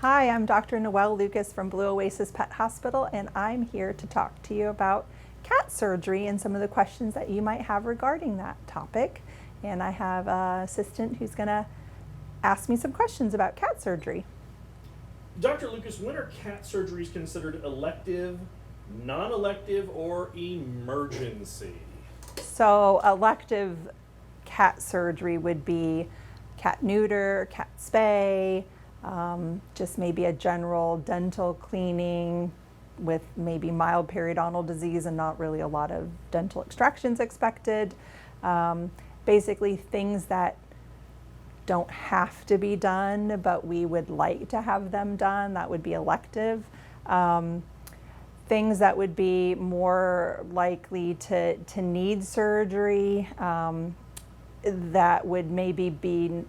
Hi, I'm Dr. Noelle Lucas from Blue Oasis Pet Hospital, and I'm here to talk to you about cat surgery and some of the questions that you might have regarding that topic. And I have an assistant who's going to ask me some questions about cat surgery. Dr. Lucas, when are cat surgeries considered elective, non-elective, or emergency? So elective cat surgery would be cat neuter, cat spay, just maybe a general dental cleaning with maybe mild periodontal disease and not really a lot of dental extractions expected. Basically things that don't have to be done, but we would like to have them done, that would be elective. Things that would be more likely to need surgery, that would maybe be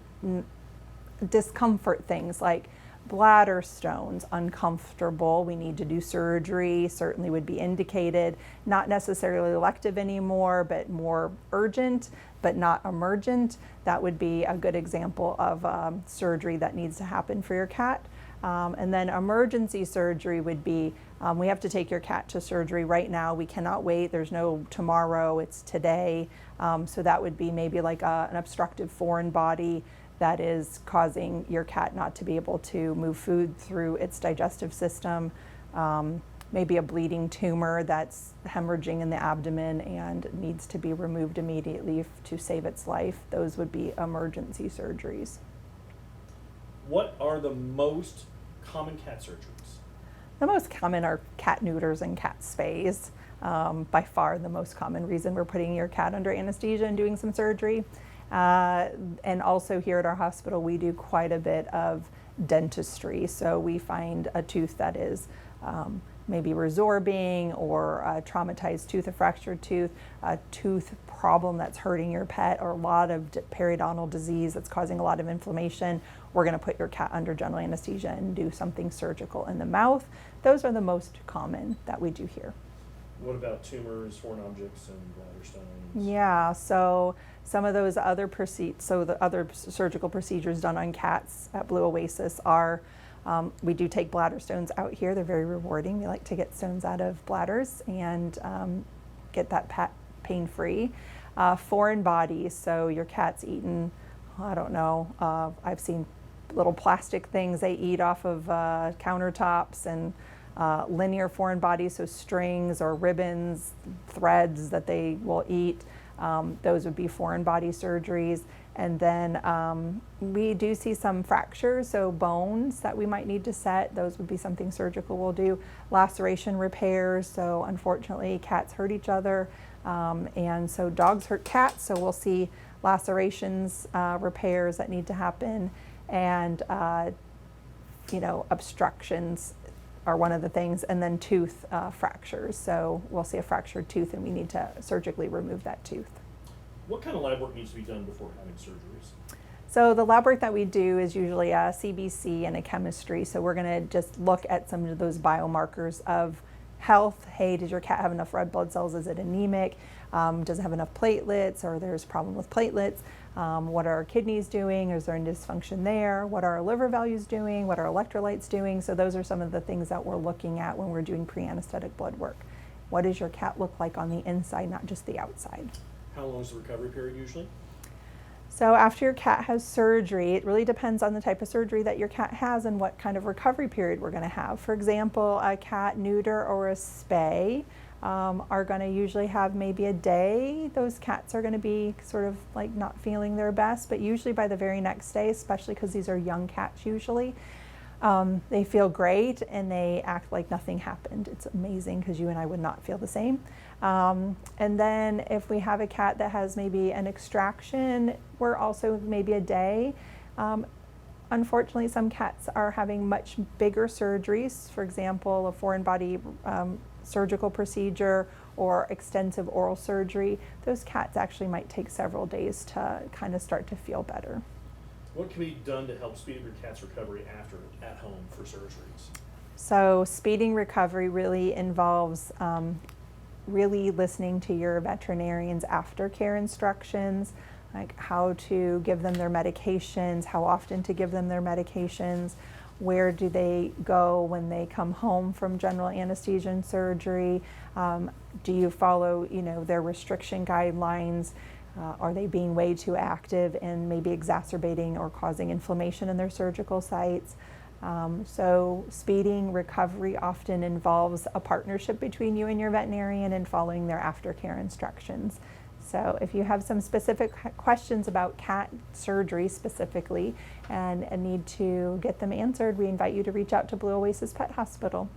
discomfort things like bladder stones, uncomfortable, we need to do surgery, certainly would be indicated, not necessarily elective anymore, but more urgent, but not emergent. That would be a good example of surgery that needs to happen for your cat. And then emergency surgery would be, we have to take your cat to surgery right now. We cannot wait. There's no tomorrow, it's today. So that would be maybe like an obstructive foreign body that is causing your cat not to be able to move food through its digestive system. Maybe a bleeding tumor that's hemorrhaging in the abdomen and needs to be removed immediately to save its life. Those would be emergency surgeries. What are the most common cat surgeries? The most common are cat neuters and cat spays. By far the most common reason we're putting your cat under anesthesia and doing some surgery. And also here at our hospital we do quite a bit of dentistry. So we find a tooth that is maybe resorbing, or a traumatized tooth, a fractured tooth, a tooth problem that's hurting your pet, or a lot of periodontal disease that's causing a lot of inflammation. We're going to put your cat under general anesthesia and do something surgical in the mouth. Those are the most common that we do here. What about tumors, foreign objects, and bladder stones? Yeah, so some of those other the other surgical procedures done on cats at Blue Oasis are, we do take bladder stones out here. They're very rewarding. We like to get stones out of bladders and get that pet pain-free. Foreign bodies, so your cat's eaten, I don't know, I've seen little plastic things they eat off of countertops, and linear foreign bodies, so strings or ribbons, threads that they will eat. Those would be foreign body surgeries. And then we do see some fractures, so bones that we might need to set. Those would be something surgical we'll do. Laceration repairs, so unfortunately cats hurt each other, and so dogs hurt cats, so we'll see lacerations, repairs that need to happen, and obstructions are one of the things, and then tooth fractures. So we'll see a fractured tooth and we need to surgically remove that tooth. What kind of lab work needs to be done before having surgeries? So the lab work that we do is usually a CBC and a chemistry. So we're going to just look at some of those biomarkers of health. Hey, does your cat have enough red blood cells? Is it anemic? Does it have enough platelets, or there's a problem with platelets? What are our kidneys doing? Is there any dysfunction there? What are our liver values doing? What are electrolytes doing? So those are some of the things that we're looking at when we're doing pre-anesthetic blood work. What does your cat look like on the inside, not just the outside? How long is the recovery period usually? So after your cat has surgery, it really depends on the type of surgery that your cat has and what kind of recovery period we're going to have. For example, a cat neuter or a spay are going to usually have maybe a day. Those cats are going to be sort of like not feeling their best, but usually by the very next day, especially because these are young cats usually, they feel great and they act like nothing happened. It's amazing because you and I would not feel the same. And then if we have a cat that has maybe an extraction, we're also maybe a day. Unfortunately, some cats are having much bigger surgeries. For example, a foreign body surgical procedure or extensive oral surgery. Those cats actually might take several days to kind of start to feel better. What can be done to help speed up your cat's recovery after at home for surgeries? So speeding recovery really involves really listening to your veterinarian's aftercare instructions, like how to give them their medications, how often to give them their medications, Where do they go when they come home from general anesthesia and surgery? Do you follow, their restriction guidelines? Are they being way too active and maybe exacerbating or causing inflammation in their surgical sites? So speeding recovery often involves a partnership between you and your veterinarian and following their aftercare instructions. So if you have some specific questions about cat surgery specifically and need to get them answered, we invite you to reach out to Blue Oasis Pet Hospital.